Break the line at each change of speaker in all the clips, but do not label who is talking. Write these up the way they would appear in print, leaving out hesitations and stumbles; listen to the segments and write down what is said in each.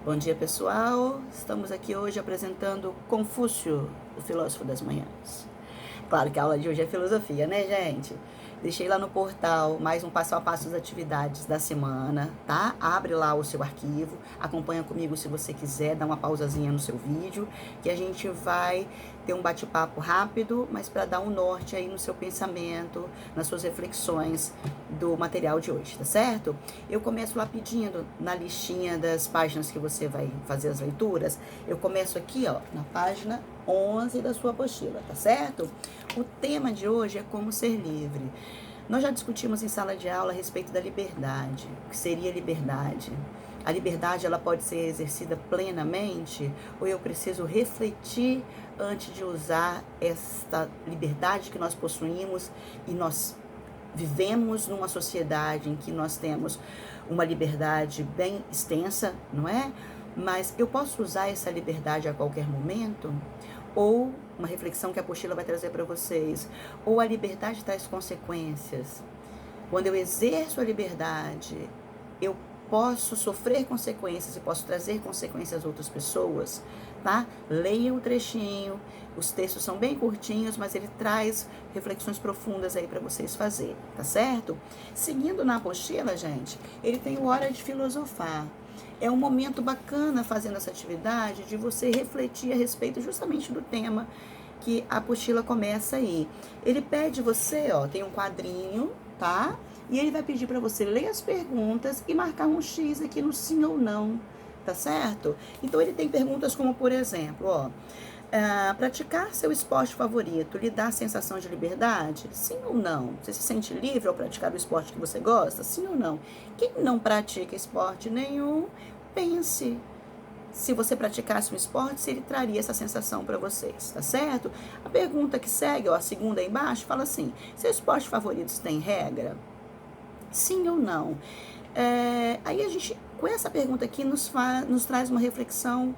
Bom dia, pessoal. Estamos aqui hoje apresentando Confúcio, o filósofo das manhãs. Claro que a aula de hoje é filosofia, né, gente? Deixei lá no portal mais um passo a passo das atividades da semana, tá? Abre lá o seu arquivo, acompanha comigo se você quiser, dá uma pausazinha no seu vídeo, que a gente vai ter um bate-papo rápido, mas para dar um norte aí no seu pensamento, nas suas reflexões do material de hoje, tá certo? Eu começo lá pedindo na listinha das páginas que você vai fazer as leituras, eu começo aqui, ó, na página 11 da sua apostila, tá certo? O tema de hoje é como ser livre. Nós já discutimos em sala de aula a respeito da liberdade. O que seria liberdade? A liberdade, ela pode ser exercida plenamente ou eu preciso refletir antes de usar esta liberdade que nós possuímos e nós vivemos numa sociedade em que nós temos uma liberdade bem extensa, não é? Mas eu posso usar essa liberdade a qualquer momento? Ou uma reflexão que a apostila vai trazer para vocês, ou a liberdade traz consequências. Quando eu exerço a liberdade, eu posso sofrer consequências e posso trazer consequências a outras pessoas, tá? Leia o trechinho, os textos são bem curtinhos, mas ele traz reflexões profundas aí para vocês fazerem, tá certo? Seguindo na apostila, gente, ele tem o Hora de Filosofar. É um momento bacana fazendo essa atividade de você refletir a respeito justamente do tema que a apostila começa aí. Ele pede você, ó, tem um quadrinho, tá? E ele vai pedir para você ler as perguntas e marcar um X aqui no sim ou não, tá certo? Então ele tem perguntas como, por exemplo, ó, praticar seu esporte favorito lhe dá a sensação de liberdade? Sim ou não? Você se sente livre ao praticar o esporte que você gosta? Sim ou não? Quem não pratica esporte nenhum, pense se você praticasse um esporte, se ele traria essa sensação para vocês, tá certo? A pergunta que segue, ó, a segunda aí embaixo, fala assim: seus esportes favoritos têm regra? Sim ou não? Aí a gente, com essa pergunta aqui, nos traz uma reflexão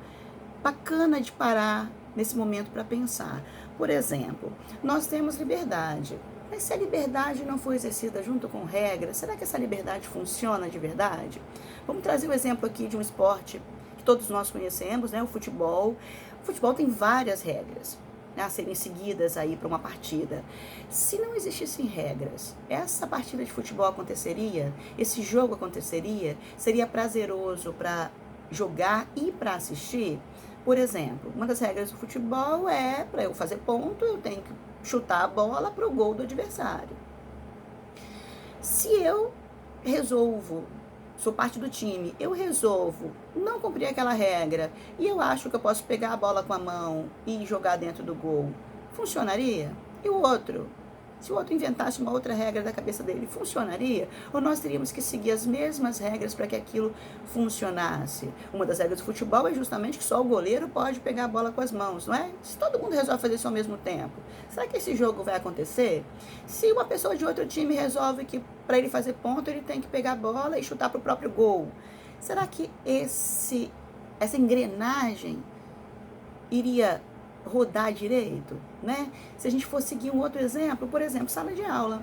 bacana de parar nesse momento para pensar. Por exemplo, nós temos liberdade, mas se a liberdade não for exercida junto com regras, será que essa liberdade funciona de verdade? Vamos trazer o exemplo aqui de um esporte que todos nós conhecemos, né? O futebol. O futebol tem várias regras, né, a serem seguidas aí para uma partida. Se não existissem regras, essa partida de futebol aconteceria? Esse jogo aconteceria? Seria prazeroso para jogar e para assistir? Por exemplo, uma das regras do futebol é, para eu fazer ponto, eu tenho que chutar a bola para o gol do adversário. Se eu resolvo, sou parte do time, eu resolvo não cumprir aquela regra e eu acho que eu posso pegar a bola com a mão e jogar dentro do gol, funcionaria? E o outro? Se o outro inventasse uma outra regra da cabeça dele, funcionaria? Ou nós teríamos que seguir as mesmas regras para que aquilo funcionasse? Uma das regras do futebol é justamente que só o goleiro pode pegar a bola com as mãos, não é? Se todo mundo resolve fazer isso ao mesmo tempo, será que esse jogo vai acontecer? Se uma pessoa de outro time resolve que para ele fazer ponto, ele tem que pegar a bola e chutar para o próprio gol, será que essa engrenagem iria rodar direito, né? Se a gente for seguir um outro exemplo, por exemplo, sala de aula.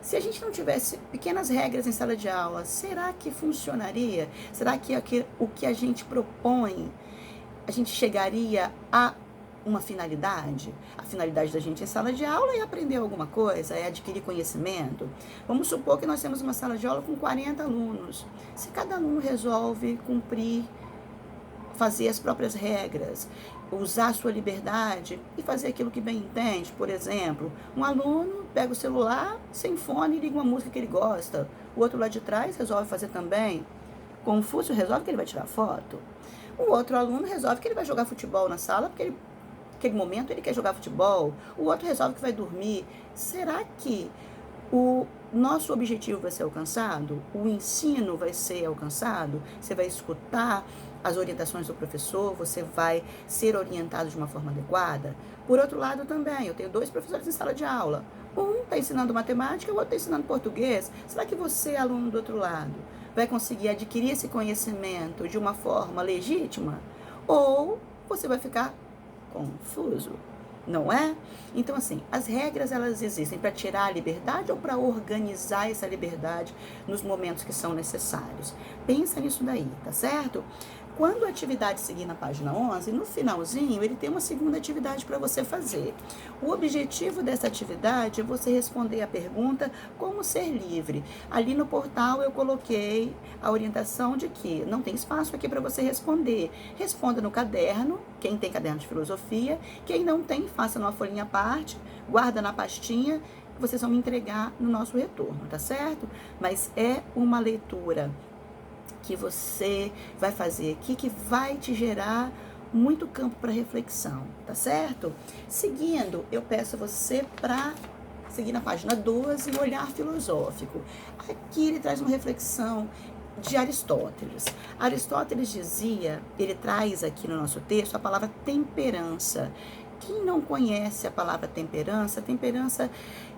Se a gente não tivesse pequenas regras em sala de aula, será que funcionaria? Será que o que a gente propõe, a gente chegaria a uma finalidade? A finalidade da gente em sala de aula é aprender alguma coisa, é adquirir conhecimento. Vamos supor que nós temos uma sala de aula com 40 alunos. Se cada aluno resolve cumprir, fazer as próprias regras, usar a sua liberdade e fazer aquilo que bem entende. Por exemplo, um aluno pega o celular sem fone e liga uma música que ele gosta. O outro lá de trás resolve fazer também. Confúcio resolve que ele vai tirar foto. O outro aluno resolve que ele vai jogar futebol na sala, porque naquele momento ele quer jogar futebol. O outro resolve que vai dormir. Será que o nosso objetivo vai ser alcançado? O ensino vai ser alcançado? Você vai escutar as orientações do professor? Você vai ser orientado de uma forma adequada? Por outro lado também, eu tenho 2 professores em sala de aula. Um está ensinando matemática, o outro está ensinando português. Será que você, aluno do outro lado, vai conseguir adquirir esse conhecimento de uma forma legítima? Ou você vai ficar confuso? Não é? Então, assim, as regras, elas existem para tirar a liberdade ou para organizar essa liberdade nos momentos que são necessários. Pensa nisso daí, tá certo? quando a atividade seguir na página 11, no finalzinho, ele tem uma segunda atividade para você fazer. O objetivo dessa atividade é você responder a pergunta como ser livre. Ali no portal eu coloquei a orientação de que não tem espaço aqui para você responder. Responda no caderno, quem tem caderno de filosofia, quem não tem, faça numa folhinha à parte, guarda na pastinha, vocês vão me entregar no nosso retorno, tá certo? Mas é uma leitura que você vai fazer aqui que vai te gerar muito campo para reflexão, tá certo? Seguindo, eu peço a você para seguir na página 12, o olhar filosófico. Aqui ele traz uma reflexão de Aristóteles. Aristóteles dizia, ele traz aqui no nosso texto a palavra temperança. Quem não conhece a palavra temperança, temperança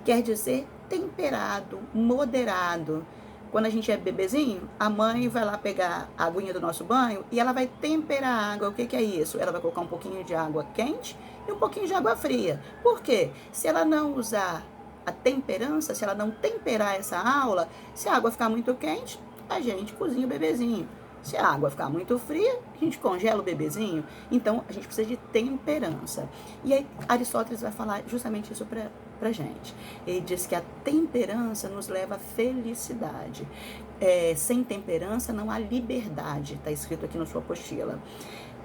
quer dizer temperado, moderado. Quando a gente é bebezinho, a mãe vai lá pegar a aguinha do nosso banho e ela vai temperar a água. O que é isso? Ela vai colocar um pouquinho de água quente e um pouquinho de água fria. Por quê? Se ela não usar a temperança, se ela não temperar essa aula, se a água ficar muito quente, a gente cozinha o bebezinho. Se a água ficar muito fria, a gente congela o bebezinho. Então, a gente precisa de temperança. E aí, Aristóteles vai falar justamente isso pra gente. Ele diz que a temperança nos leva à felicidade. Sem temperança não há liberdade. Está escrito aqui na sua apostila.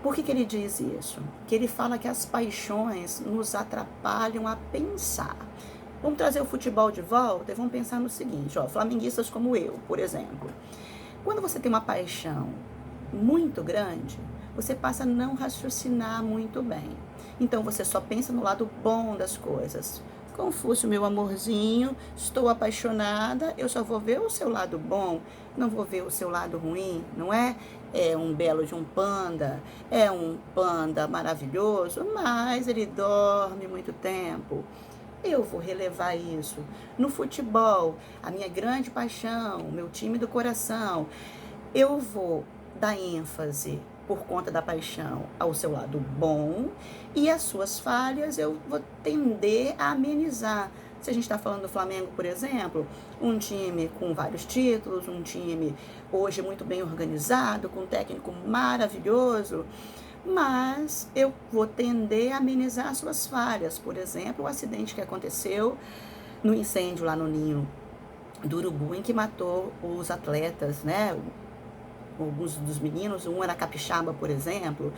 Por que ele diz isso? Que ele fala que as paixões nos atrapalham a pensar. Vamos trazer o futebol de volta e vamos pensar no seguinte, flamenguistas como eu, por exemplo. Quando você tem uma paixão muito grande, você passa a não raciocinar muito bem. Então, você só pensa no lado bom das coisas. Confúcio, meu amorzinho, estou apaixonada, eu só vou ver o seu lado bom, não vou ver o seu lado ruim, não é? É um belo de um panda, é um panda maravilhoso, mas ele dorme muito tempo. Eu vou relevar isso. No futebol, a minha grande paixão, o meu time do coração, eu vou dar ênfase por conta da paixão ao seu lado bom e as suas falhas eu vou tender a amenizar. Se a gente está falando do Flamengo, por exemplo, um time com vários títulos, um time hoje muito bem organizado, com um técnico maravilhoso, mas eu vou tender a amenizar as suas falhas. Por exemplo, o acidente que aconteceu no incêndio lá no Ninho do Urubu, em que matou os atletas, né? Alguns dos meninos, um era capixaba, por exemplo,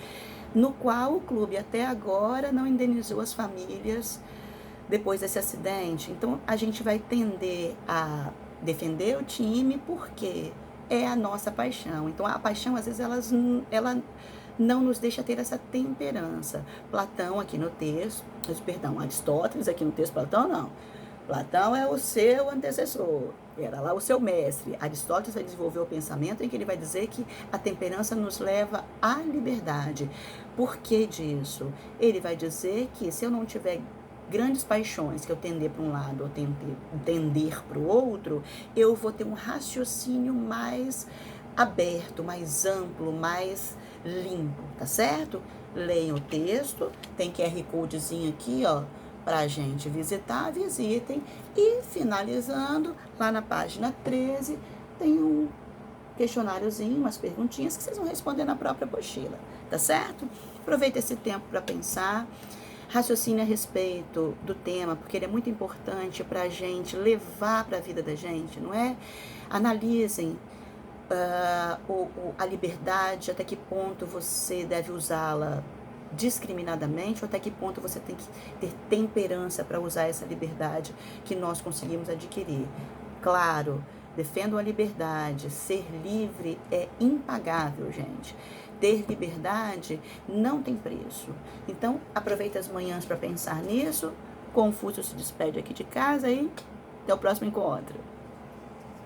no qual o clube até agora não indenizou as famílias depois desse acidente. Então, a gente vai tender a defender o time porque é a nossa paixão. Então, a paixão, às vezes, ela não nos deixa ter essa temperança. Platão aqui no texto, Aristóteles aqui no texto, Platão não. Platão é o seu antecessor, era lá o seu mestre. Aristóteles vai desenvolver o pensamento em que ele vai dizer que a temperança nos leva à liberdade. Por que disso? Ele vai dizer que se eu não tiver grandes paixões, que eu tender para um lado ou tender para o outro, eu vou ter um raciocínio mais aberto, mais amplo, mais limpo, tá certo? Leiam o texto, tem QR Codezinho aqui, pra gente visitar, visitem. E finalizando, lá na página 13, tem um questionáriozinho, umas perguntinhas que vocês vão responder na própria apostila, tá certo? Aproveita esse tempo para pensar, raciocine a respeito do tema, porque ele é muito importante para a gente levar para a vida da gente, não é? Analisem a liberdade, até que ponto você deve usá-la discriminadamente ou até que ponto você tem que ter temperança para usar essa liberdade que nós conseguimos adquirir. Claro, defendam a liberdade, ser livre é impagável, gente. Ter liberdade não tem preço. Então, aproveita as manhãs para pensar nisso. Confúcio se despede aqui de casa e até o próximo encontro.